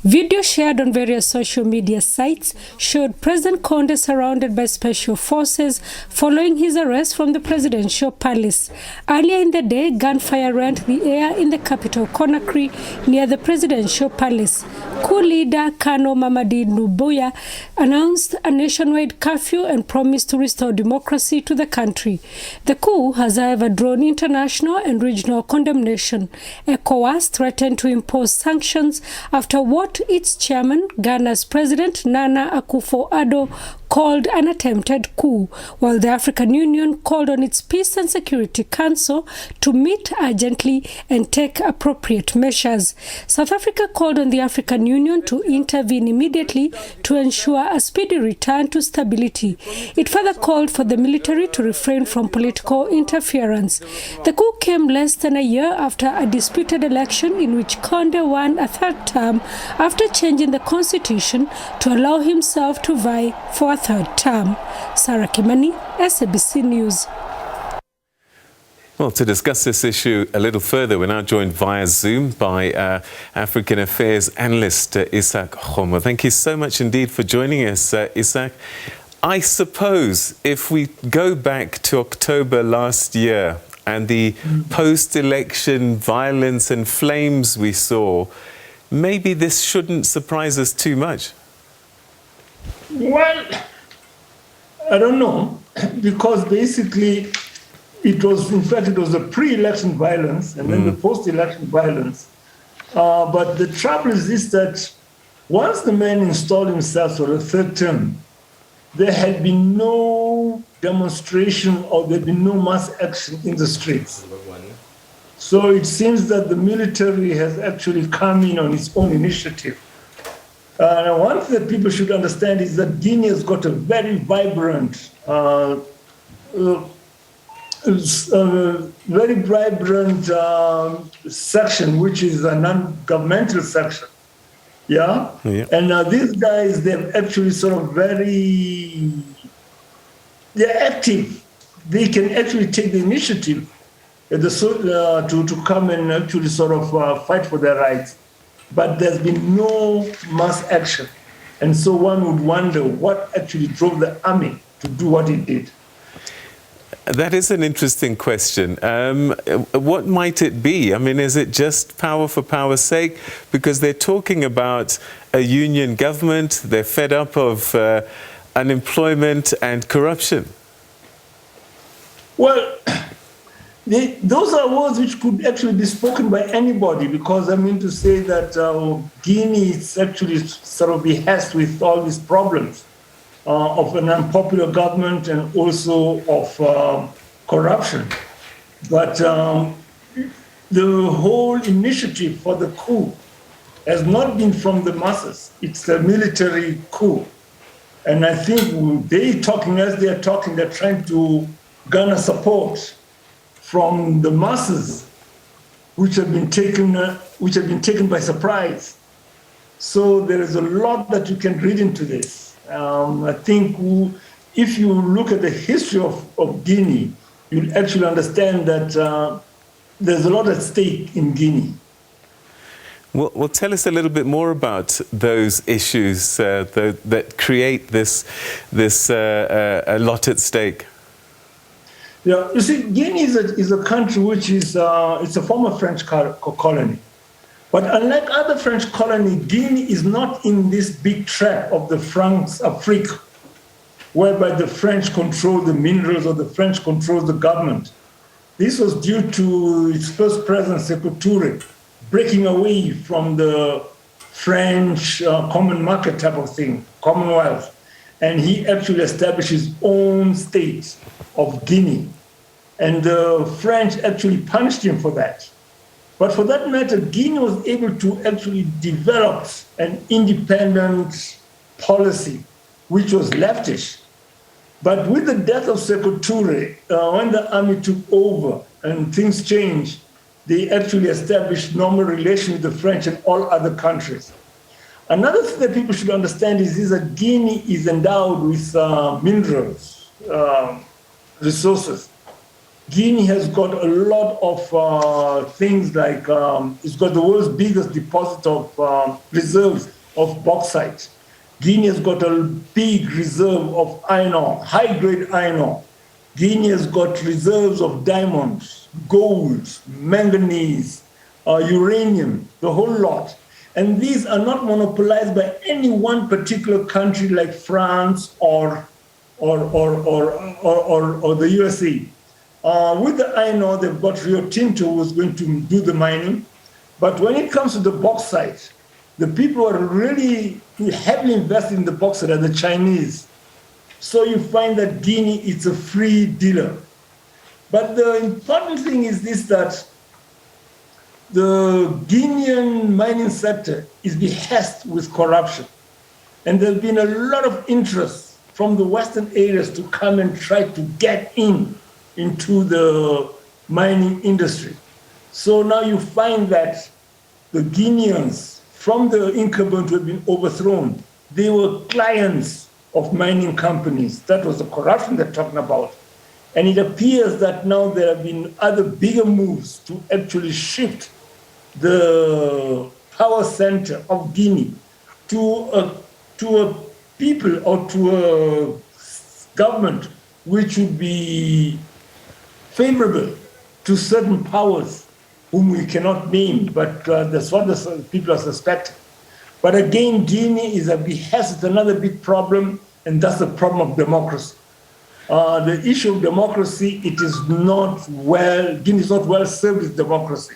Video shared on various social media sites showed President Conde surrounded by special forces following his arrest from the presidential palace. Earlier in the day, gunfire rent the air in the capital, Conakry, near the presidential palace. Coup leader Kano Mamadi Nubuya announced a nationwide curfew and promised to restore democracy to the country. The coup has, however, drawn international and regional condemnation. ECOWAS threatened to impose sanctions after what its chairman, Ghana's President Nana Akufo-Addo, called an attempted coup, while the African Union called on its Peace and Security Council to meet urgently and take appropriate measures. South Africa called on the African Union to intervene immediately to ensure a speedy return to stability. It further called for the military to refrain from political interference. The coup came less than a year after a disputed election in which Conde won a third term after changing the constitution to allow himself to vie for a third term. Sarah Kimani, SABC News. Well, to discuss this issue a little further, we're now joined via Zoom by African Affairs analyst Izak Khomo. Thank you so much indeed for joining us, Izak. I suppose if we go back to October last year and the post-election violence and flames we saw, maybe this shouldn't surprise us too much. Well, I don't know, because basically it was a pre-election violence and then the post-election violence. But the trouble is this, that once the man installed himself for a third term, there had been no demonstration or there had been no mass action in the streets. So it seems that the military has actually come in on its own initiative. One thing that people should understand is that Guinea has got a very vibrant, section, which is a non-governmental section. Yeah? And these guys, they're actually sort of they're active. They can actually take the initiative to come and actually sort of fight for their rights. But there's been no mass action. And so one would wonder what actually drove the army to do what it did. That is an interesting question. What might it be? I mean, is it just power for power's sake? Because they're talking about a union government, they're fed up of unemployment and corruption. Well, those are words which could actually be spoken by anybody, because I mean to say that Guinea is actually sort of behest with all these problems of an unpopular government and also of corruption. But the whole initiative for the coup has not been from the masses. It's a military coup. And I think they're trying to garner support from the masses, which have been taken by surprise. So there is a lot that you can read into this. I think if you look at the history of Guinea, you'll actually understand that there's a lot at stake in Guinea. Well, tell us a little bit more about those issues that create this a lot at stake. Yeah, you see, Guinea is a country which is it's a former French colony. But unlike other French colonies, Guinea is not in this big trap of the Francs Afrique, whereby the French control the minerals or the French control the government. This was due to its first president, Sékou Touré, breaking away from the French common market type of thing, Commonwealth. And he actually established his own state of Guinea. And the French actually punished him for that. But for that matter, Guinea was able to actually develop an independent policy, which was leftish. But with the death of Sékou Touré, when the army took over and things changed, they actually established normal relations with the French and all other countries. Another thing that people should understand is that Guinea is endowed with minerals, resources. Guinea has got a lot of things like it's got the world's biggest deposit of reserves of bauxite. Guinea has got a big reserve of iron ore, high-grade iron ore. Guinea has got reserves of diamonds, gold, manganese, uranium, the whole lot. And these are not monopolized by any one particular country like France or the USA. With the iron ore, they've got Rio Tinto who's going to do the mining. But when it comes to the bauxite, the people who are really heavily invested in the bauxite are the Chinese. So you find that Guinea is a free dealer. But the important thing is this, that the Guinean mining sector is beheaded with corruption. And there's been a lot of interest from the Western areas to come and try to get into the mining industry. So now you find that the Guineans, from the incumbent who have been overthrown, they were clients of mining companies. That was the corruption they're talking about. And it appears that now there have been other bigger moves to actually shift the power center of Guinea to a people or to a government which would be favorable to certain powers whom we cannot name, but that's what the people are suspecting. But again, Guinea has another big problem, and that's the problem of democracy. The issue of democracy, Guinea is not well served with democracy.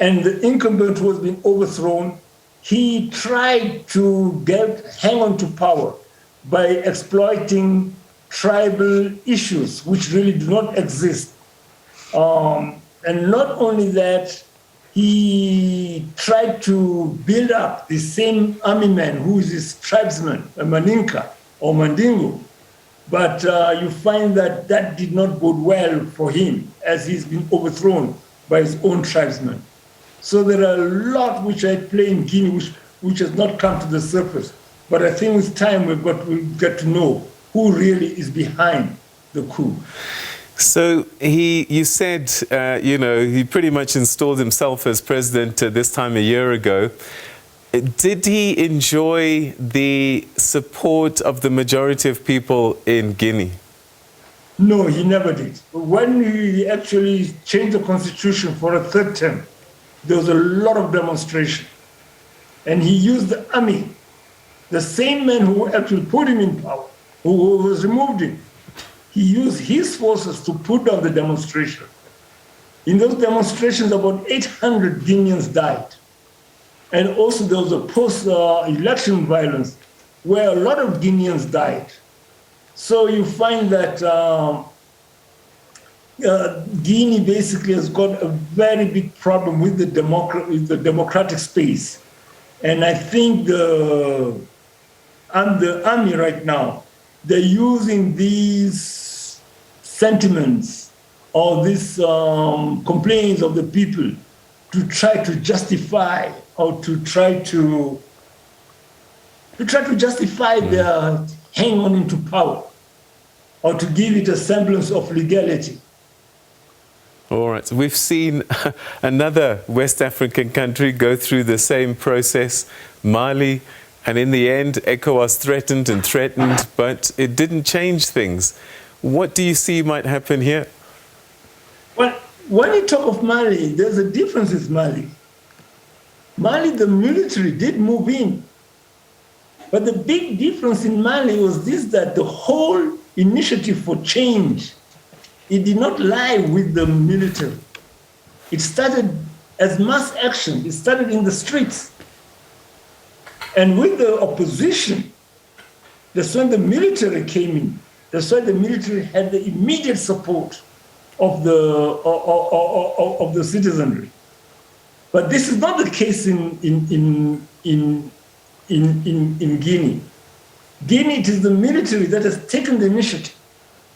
And the incumbent who has been overthrown, he tried to hang on to power by exploiting tribal issues, which really do not exist. And not only that, he tried to build up the same army man who is his tribesman, a Maninka or Mandingo. But you find that that did not bode well for him, as he's been overthrown by his own tribesmen. So there are a lot which are at play in Guinea which has not come to the surface. But I think with time we'll get to know who really is behind the coup. So you said, he pretty much installed himself as president this time a year ago. Did he enjoy the support of the majority of people in Guinea? No, he never did. When he actually changed the constitution for a third term, there was a lot of demonstration. And he used the army, the same man who actually put him in power, who was removed him. He used his forces to put down the demonstration. In those demonstrations, about 800 Guineans died. And also there was a post-election violence where a lot of Guineans died. So you find that Guinea basically has got a very big problem with the democratic space. And I think the army right now, they're using these sentiments or these complaints of the people to try to justify or to try to justify their hang on into power or to give it a semblance of legality. All right, so we've seen another West African country go through the same process, Mali, and in the end, ECOWAS threatened and threatened, but it didn't change things. What do you see might happen here? Well, when you talk of Mali, there's a difference with Mali. Mali, the military did move in. But the big difference in Mali was this, that the whole initiative for change, it did not lie with the military. It started as mass action. It started in the streets. And with the opposition, that's when the military came in. That's why the military had the immediate support of the citizenry. But this is not the case in Guinea. Guinea, it is the military that has taken the initiative.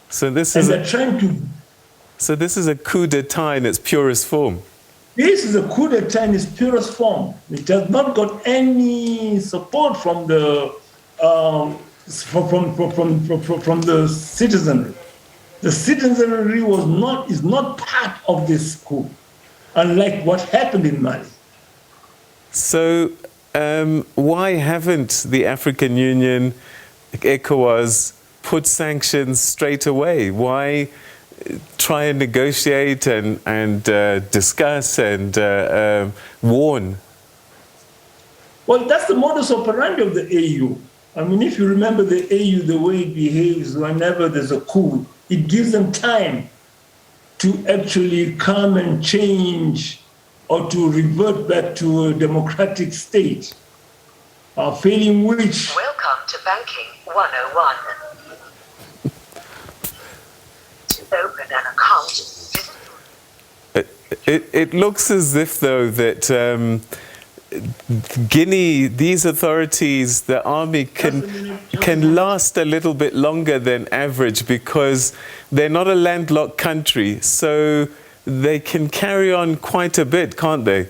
So this is a coup d'etat in its purest form. This is a coup d'etat in its purest form. It has not got any support from the citizenry. The citizenry is not part of this coup, unlike what happened in Mali. So why haven't the African Union, ECOWAS, put sanctions straight away? Why try and negotiate and discuss and warn? Well, that's the modus operandi of the AU. I mean, if you remember the AU, the way it behaves whenever there's a coup, it gives them time to actually come and change or to revert back to a democratic state, failing which... Welcome to Banking 101. To open an account... It looks as if, though, that Guinea, these authorities, the army can last a little bit longer than average because they're not a landlocked country, so they can carry on quite a bit, can't they?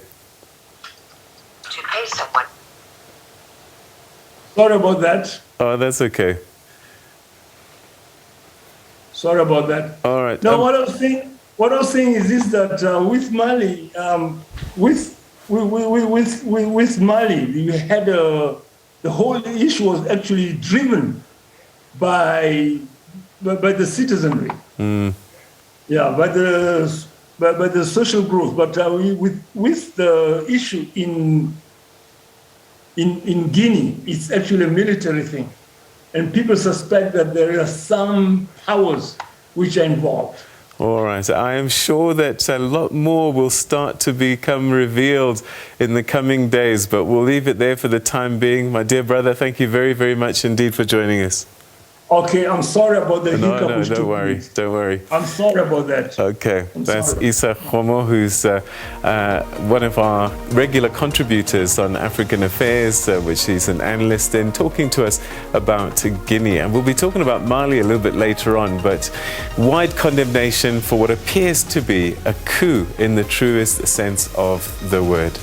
To pay someone. Sorry about that. Oh, that's okay. Sorry about that. All right. No, what I was saying is this: that with Mali, with Mali, you had the whole issue was actually driven by the citizenry. Yeah, by the social group. But with the issue in Guinea, it's actually a military thing, and people suspect that there are some powers which are involved. All right. I am sure that a lot more will start to become revealed in the coming days, but we'll leave it there for the time being. My dear brother, thank you very, very much indeed for joining us. Okay, I'm sorry about the hiccup. No, don't worry, don't worry. I'm sorry about that. Okay, that's Izak Khomo, who's one of our regular contributors on African Affairs, which he's an analyst in, talking to us about Guinea. And we'll be talking about Mali a little bit later on, but wide condemnation for what appears to be a coup in the truest sense of the word.